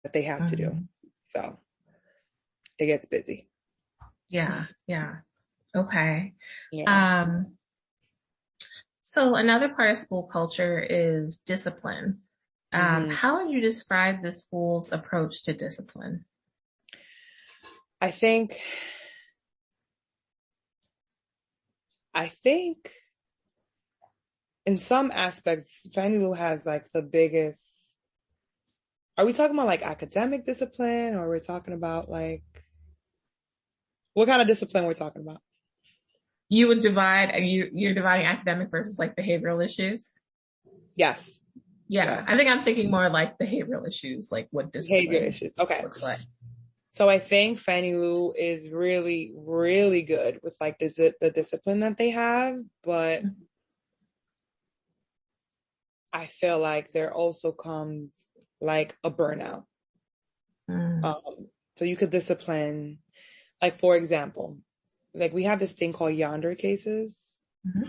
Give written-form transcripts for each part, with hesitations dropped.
that they have to do. So it gets busy. Yeah. Yeah. Okay. Yeah. So another part of school culture is discipline. hmm How would you describe the school's approach to discipline? I think, I think in some aspects, Fannie Lou has like the biggest. Are we talking about like academic discipline, or we're talking about like what kind of discipline we're talking about? You would divide, you're dividing academic versus like behavioral issues. Yes. Yeah. Yeah. I think I'm thinking more like behavioral issues, like what Behavior discipline issues. Okay. looks like. So I think Fannie Lou is really, really good with like the discipline that they have, but I feel like there also comes like a burnout. Mm-hmm. So you could discipline, like for example, like we have this thing called yonder cases.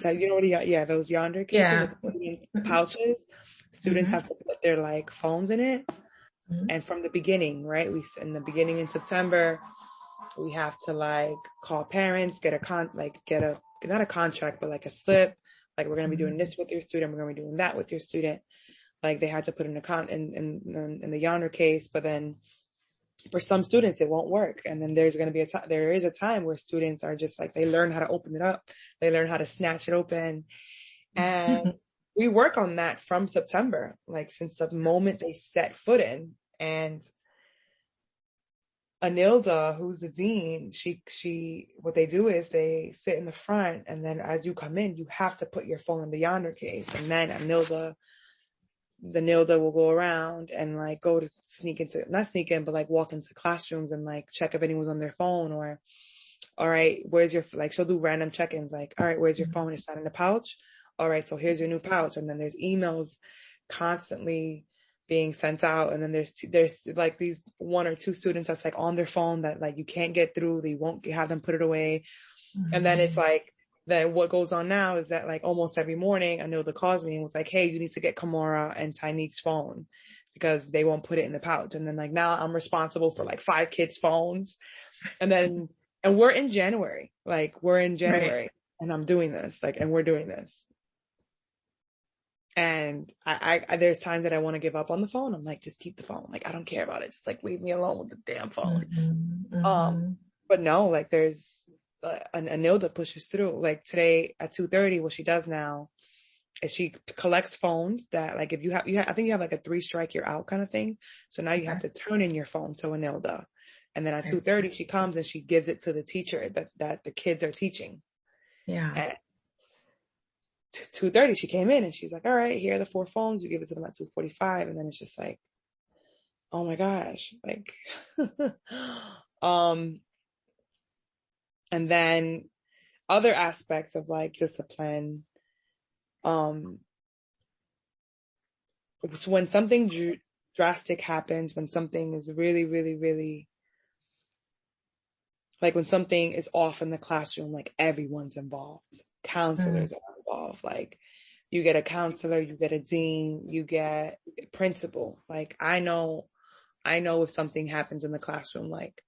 That you know what? Yeah, those yonder cases, Yeah. like putting in the Mm-hmm. pouches. Students Mm-hmm. have to put their like phones in it, and from the beginning, right? In the beginning in September, we have to like call parents, get a not a contract, but like a slip. Like we're gonna be doing this with your student, we're gonna be doing that with your student. Like they had to put in in the yonder case, but then for some students it won't work, and then there is a time where students are just like they learn how to open it up, they learn how to snatch it open, and we work on that from September, like since the moment they set foot in. And Anilda, who's the dean, what they do is they sit in the front, and then as you come in, you have to put your phone in the yonder case, and then the Nilda will go around and like go to not sneak in, but like walk into classrooms and like check if anyone's on their phone, or, all right, where's your, like she'll do random check-ins, like, all right, where's your phone? Is that in the pouch? All right, so here's your new pouch. And then there's emails constantly being sent out. And then there's like these one or two students that's like on their phone that like you can't get through. They won't have them put it away. And then it's like, then what goes on now is that like almost every morning, Anilda calls me and was like, hey, you need to get Kamora and Tyneek's phone because they won't put it in the pouch. And then like now I'm responsible for like 5 kids' phones. And we're in January, Right. and I'm doing this, like, and we're doing this. And I there's times that I want to give up on the phone. I'm like, just keep the phone. Like, I don't care about it. Just like leave me alone with the damn phone. But no, like there's an Anilda pushes through. Like today at 2:30, what she does now is she collects phones that like if I think you have like a 3 strike you're out kind of thing. So now you have to turn in your phone to Anilda. And then at 2:30, she comes and she gives it to the teacher that the kids are teaching. Yeah. At 2:30, she came in and she's like, all right, here are the 4 phones. You give it to them at 2:45. And then it's just like, oh my gosh, like, and then other aspects of like discipline, when something drastic happens, when something is really, really, really, like when something is off in the classroom, like everyone's involved. Counselors are involved. Like you get a counselor, you get a dean, you get a principal. Like I know if something happens in the classroom, like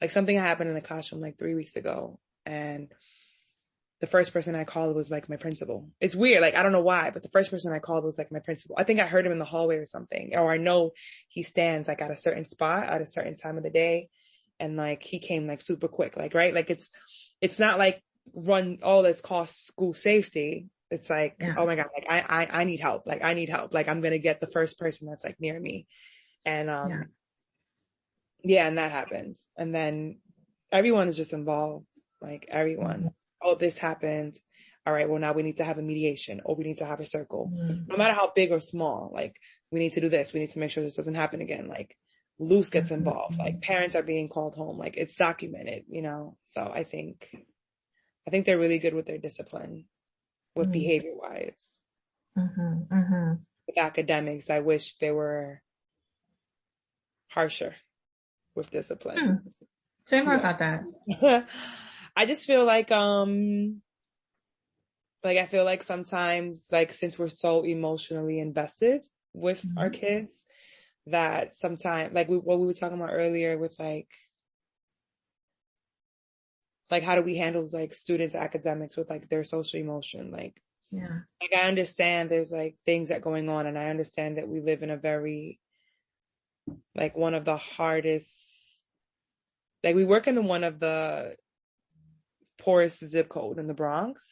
something happened in the classroom like 3 weeks ago, and the first person I called was like my principal. It's weird. Like, I don't know why, but the first person I called was like my principal. I think I heard him in the hallway or something, or I know he stands like at a certain spot at a certain time of the day. And like, he came like super quick, like, right. Like it's not like run all this cost school safety. It's like, oh my God, like I need help. Like I need help. Like I'm going to get the first person that's like near me. And, yeah, and that happens. And then everyone is just involved. Like everyone. Oh, this happened. All right, well, now we need to have a mediation, or we need to have a circle. No matter how big or small, like we need to do this. We need to make sure this doesn't happen again. Like Luce gets involved. Like parents are being called home. Like it's documented, you know? So I think they're really good with their discipline, with behavior wise. With academics, I wish they were harsher with discipline. Say more about that. I just feel like I feel like sometimes, like, since we're so emotionally invested with our kids, that sometimes, like what we were talking about earlier with like how do we handle like students' academics with like their social emotion? Like I understand there's like things that going on, and I understand that we live in a very like one of the hardest, like we work in one of the poorest zip code in the Bronx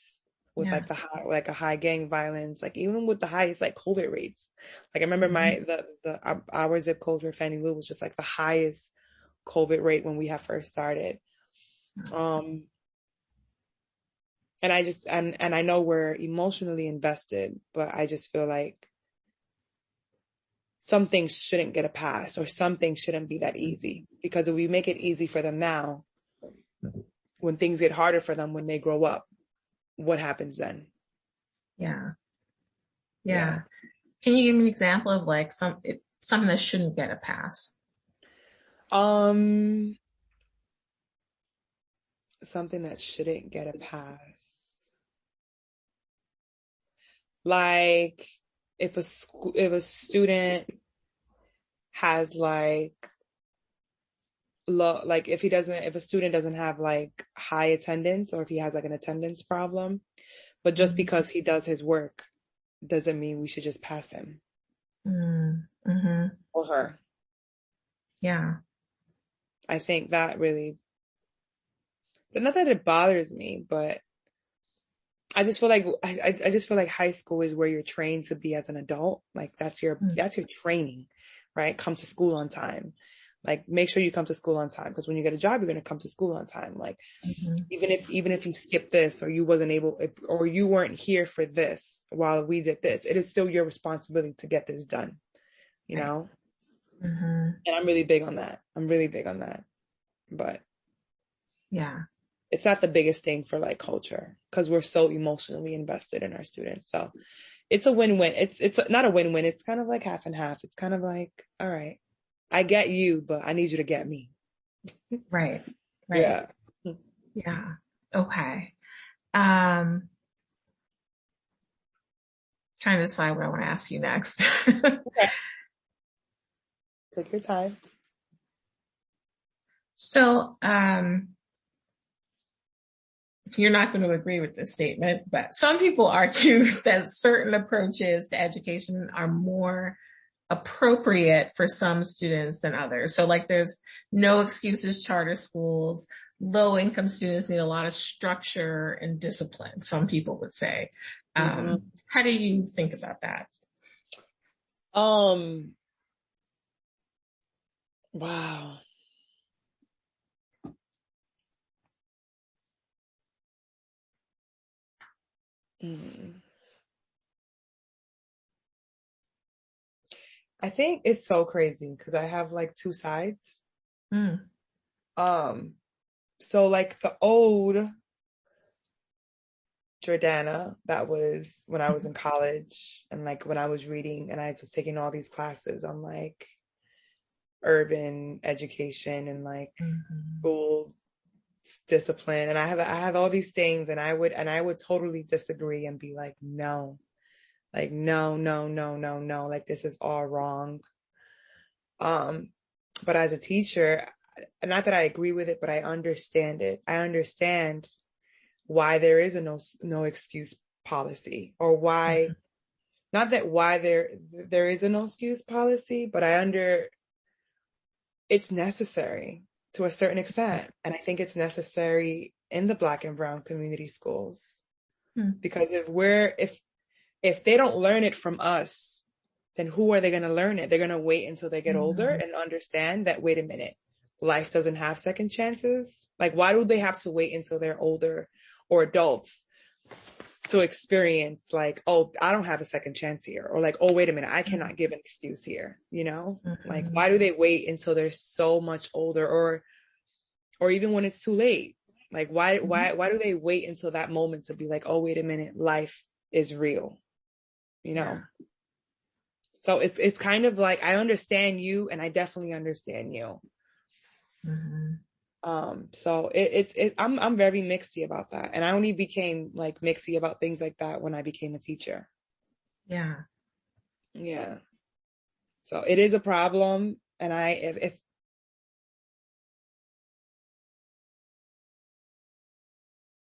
with like the high, like a high gang violence, like even with the highest like COVID rates. Like I remember our zip code for Fannie Lou was just like the highest COVID rate when we had first started. And I just, and I know we're emotionally invested, but I just feel like some things shouldn't get a pass, or some things shouldn't be that easy, because if we make it easy for them now, when things get harder for them when they grow up, what happens then? Yeah. Can you give me an example of like something that shouldn't get a pass? Something that shouldn't get a pass. Like if a student has like if a student doesn't have like high attendance, or if he has like an attendance problem, but just because he does his work doesn't mean we should just pass him or her. Yeah. I think that really, but not that it bothers me, but I just feel like I just feel like high school is where you're trained to be as an adult. Like that's your training, right? Come to school on time. Like make sure you come to school on time, because when you get a job, you're going to come to school on time. Like even if you skip this, or you wasn't able, or you weren't here for this while we did this, it is still your responsibility to get this done, you know? And I'm really big on that. But yeah, it's not the biggest thing for like culture, because we're so emotionally invested in our students. So it's a win-win. It's not a win-win. It's kind of like half and half. It's kind of like, all right, I get you, but I need you to get me. Right. Yeah. Okay. Trying to decide what I want to ask you next. Okay. Take your time. So, you're not going to agree with this statement, but some people argue that certain approaches to education are more appropriate for some students than others. So like there's no excuses charter schools, low income students need a lot of structure and discipline, some people would say. How do you think about that? Wow. I think it's so crazy because I have like two sides. So like the old Jordana, that was when I was in college, and like when I was reading and I was taking all these classes on like urban education and like school discipline, and I have all these things, and I would totally disagree and be like, no, like no, like this is all wrong. But as a teacher, not that I agree with it, but I understand it. I understand why there is a no excuse policy, or why, not that why there is a no excuse policy, but it's necessary to a certain extent. And I think it's necessary in the Black and brown community schools, because if they don't learn it from us, then who are they going to learn it? They're going to wait until they get older and understand that, wait a minute, life doesn't have second chances. Like, why do they have to wait until they're older or adults to experience like, oh, I don't have a second chance here, or like, oh, wait a minute, I cannot give an excuse here, you know? Like, why do they wait until they're so much older, or even when it's too late? Like, why do they wait until that moment to be like, oh, wait a minute, life is real, you know? So it's kind of like, I understand you, and I definitely understand you. So I'm very mixy about that. And I only became like mixy about things like that when I became a teacher. Yeah. So it is a problem. And if